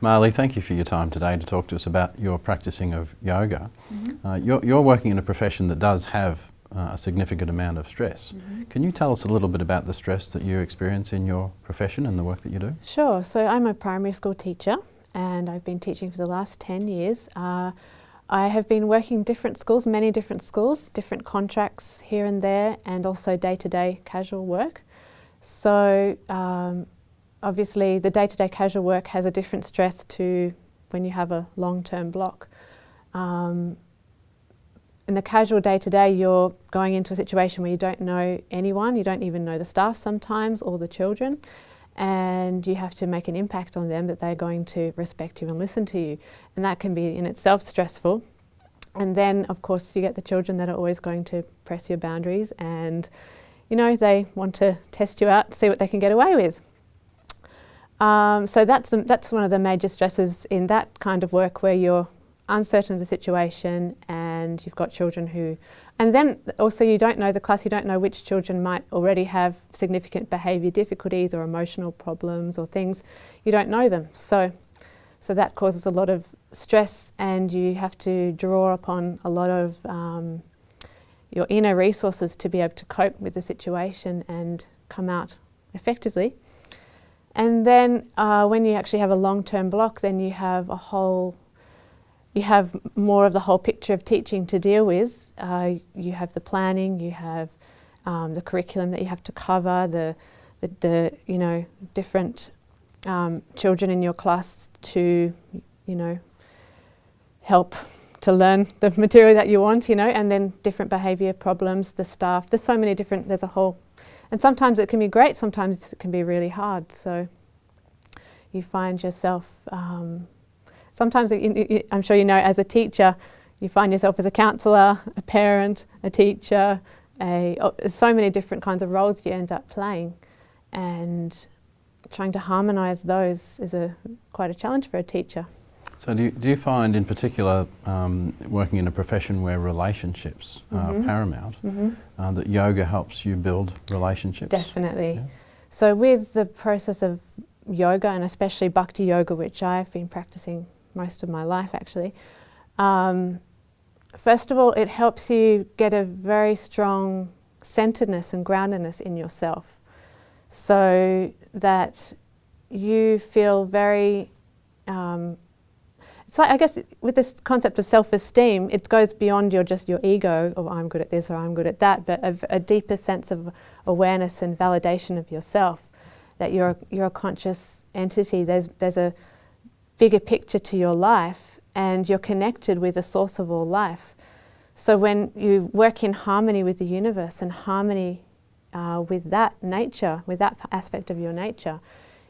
Mali, thank you for your time today to talk to us about your practicing of yoga. You're working in a profession that does have a significant amount of stress. Can you tell us a little bit about the stress that you experience in your profession and the work that you do? Sure. So I'm a primary school teacher and I've been teaching for the last 10 years. I have been working different schools, many different schools, different contracts here and there, and also day-to-day casual work. So obviously the day-to-day casual work has a different stress to when you have a long-term block. In the casual day-to-day, you're going into a situation where you don't know anyone, you don't even know the staff sometimes, or the children, and you have to make an impact on them that they're going to respect you and listen to you. And that can be in itself stressful. And then, of course, you get the children that are always going to press your boundaries and, you know, they want to test you out, see what they can get away with. So that's one of the major stresses in that kind of work, where you're uncertain of the situation and you've got children who, and then also you don't know the class, you don't know which children might already have significant behaviour difficulties or emotional problems or things, you don't know them. So that causes a lot of stress, and you have to draw upon a lot of your inner resources to be able to cope with the situation and come out effectively. And then when you actually have a long-term block, then you have more of the whole picture of teaching to deal with. You have the planning, you have the curriculum that you have to cover, the you know, different children in your class to, you know, help to learn the material that you want, you know, and then different behaviour problems, the staff. There's so many different, there's a whole, and sometimes it can be great, sometimes it can be really hard. So you find yourself, sometimes I'm sure you know, as a teacher, you find yourself as a counsellor, a parent, a teacher, so many different kinds of roles you end up playing, and trying to harmonise those is quite a challenge for a teacher. So do you find in particular, working in a profession where relationships are paramount, that yoga helps you build relationships? Definitely. Yeah. So with the process of yoga, and especially bhakti yoga, which I've been practicing most of my life actually, first of all, it helps you get a very strong centeredness and groundedness in yourself, so that you feel very, it's like, I guess with this concept of self-esteem, it goes beyond just your ego, or I'm good at this or I'm good at that, but a deeper sense of awareness and validation of yourself, that you're a conscious entity. There's a bigger picture to your life, and you're connected with the source of all life. So when you work in harmony with the universe and harmony with that nature, with that aspect of your nature,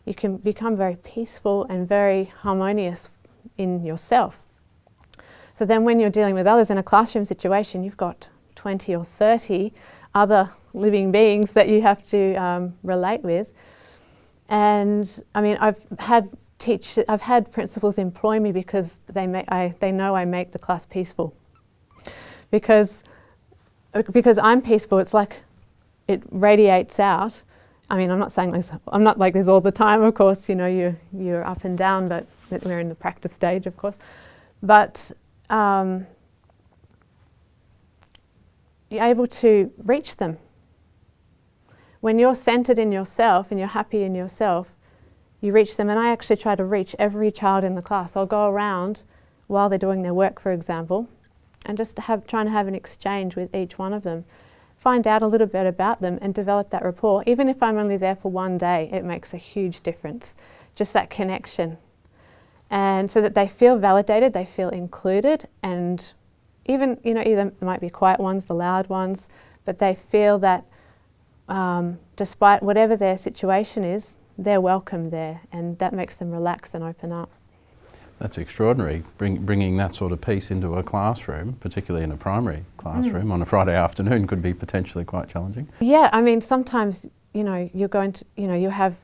you can become very peaceful and very harmonious in yourself. So then when you're dealing with others in a classroom situation, you've got 20 or 30 other living beings that you have to relate with. And I mean, I've had principals employ me because they know I make the class peaceful. Because I'm peaceful, it's like it radiates out. I mean, I'm not saying this, I'm not like this all the time, of course, you know, you're up and down, but we're in the practice stage, of course. But you're able to reach them. When you're centered in yourself and you're happy in yourself, you reach them. And I actually try to reach every child in the class. I'll go around while they're doing their work, for example, and just trying to have an exchange with each one of them. Find out a little bit about them and develop that rapport. Even if I'm only there for one day, it makes a huge difference. Just that connection. And so that they feel validated, they feel included, and even, you know, either there might be quiet ones, the loud ones, but they feel that despite whatever their situation is, they're welcome there, and that makes them relax and open up. That's extraordinary, bringing that sort of piece into a classroom, particularly in a primary classroom on a Friday afternoon, could be potentially quite challenging. Yeah, I mean, sometimes, you know, you're going to, you know, you have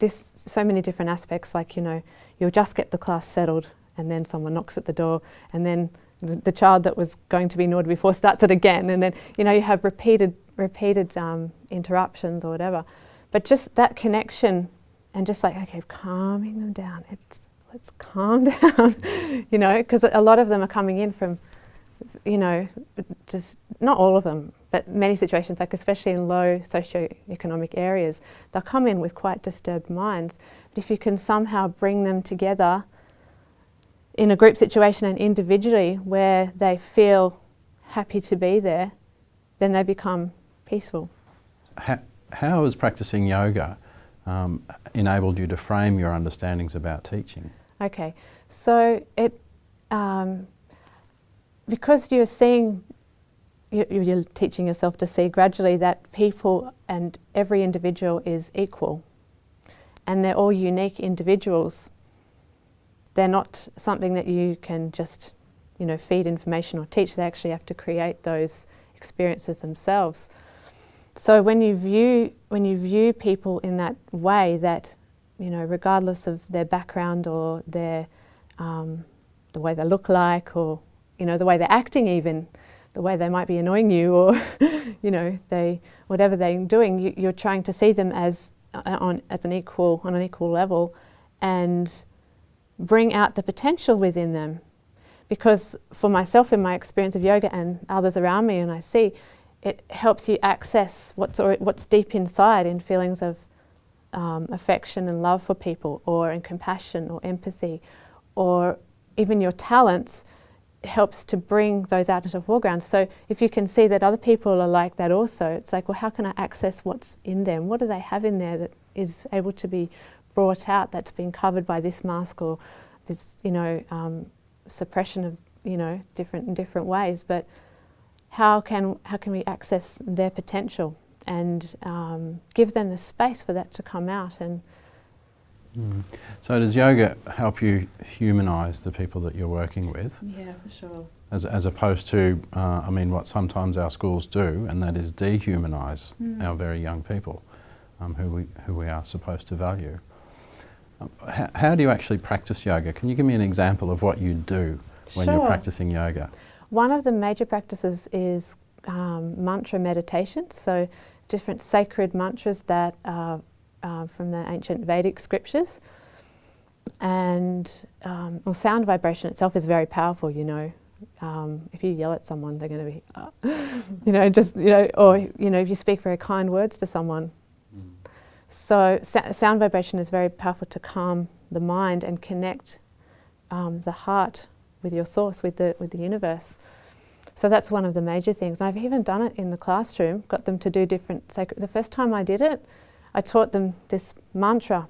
so many different aspects, like, you know, you'll just get the class settled and then someone knocks at the door, and then the child that was going to be naughty before starts it again, and then, you know, you have repeated interruptions or whatever. But just that connection and just like, okay, calming them down, it's let's calm down, you know, because a lot of them are coming in from, you know, just not all of them, but many situations, like especially in low socioeconomic areas, they'll come in with quite disturbed minds. But if you can somehow bring them together in a group situation and individually where they feel happy to be there, then they become peaceful. How has practicing yoga enabled you to frame your understandings about teaching? Okay, so because you're seeing, you're teaching yourself to see gradually that people and every individual is equal and they're all unique individuals. They're not something that you can just, you know, feed information or teach. They actually have to create those experiences themselves. So when you view people in that way, that, you know, regardless of their background or their the way they look like, or, you know, the way they're acting, even the way they might be annoying you, or you know, whatever they're doing, you're trying to see them as on an equal level, and bring out the potential within them. Because for myself, in my experience of yoga and others around me, and I see, it helps you access what's deep inside in feelings of affection and love for people, or in compassion or empathy, or even your talents. It helps to bring those out into the foreground. So if you can see that other people are like that also, it's like, well, how can I access what's in them? What do they have in there that is able to be brought out, that's been covered by this mask or this, you know, suppression of, you know, in different ways? But how can we access their potential and give them the space for that to come out? And So does yoga help you humanise the people that you're working with? yeah, for sure. As opposed to, I mean, what sometimes our schools do, and that is dehumanise our very young people, who we are supposed to value. How do you actually practice yoga? Can you give me an example of what you do when you're practicing yoga? One of the major practices is mantra meditation, so different sacred mantras that are from the ancient Vedic scriptures. And well, sound vibration itself is very powerful, you know. If you yell at someone, they're going to be, you know, just, you know, or, you know, if you speak very kind words to someone. So sound vibration is very powerful to calm the mind and connect the heart with your source, with the universe. So that's one of the major things. I've even done it in the classroom, got them to do different sacred. The first time I did it, I taught them this mantra,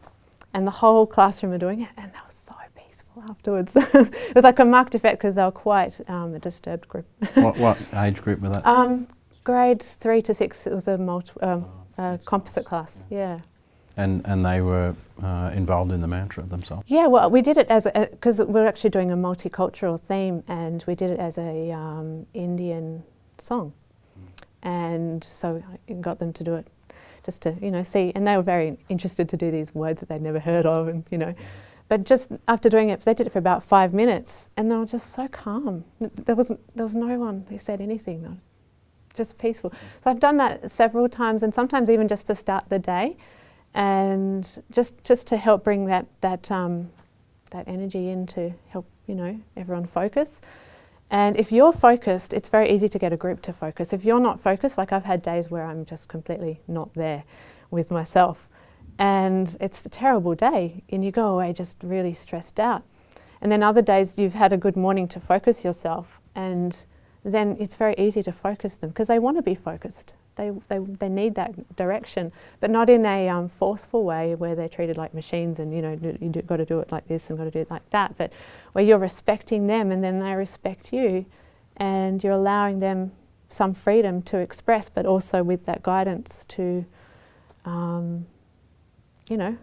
and the whole classroom were doing it, and they were so peaceful afterwards. It was like a marked effect because they were quite a disturbed group. What age group was that? Grades 3 to 6. It was a composite class. Yeah. And they were involved in the mantra themselves? Yeah, well, we did it as because we're actually doing a multicultural theme, and we did it as a Indian song. And so I got them to do it just to, you know, see, and they were very interested to do these words that they'd never heard of, and, you know. But just after doing it, they did it for about 5 minutes, and they were just so calm. There was no one who said anything. They were just peaceful. So I've done that several times, and sometimes even just to start the day, and just to help bring that energy in, to help, you know, everyone focus. And if you're focused, it's very easy to get a group to focus. If you're not focused, like I've had days where I'm just completely not there with myself, and it's a terrible day, and you go away just really stressed out. And then other days you've had a good morning to focus yourself, and then it's very easy to focus them because they want to be focused. They need that direction, but not in a forceful way where they're treated like machines and, you know, you've got to do it like this and got to do it like that, but where you're respecting them and then they respect you, and you're allowing them some freedom to express, but also with that guidance to, you know,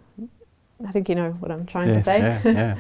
I think you know what I'm trying to say. Yeah, yeah.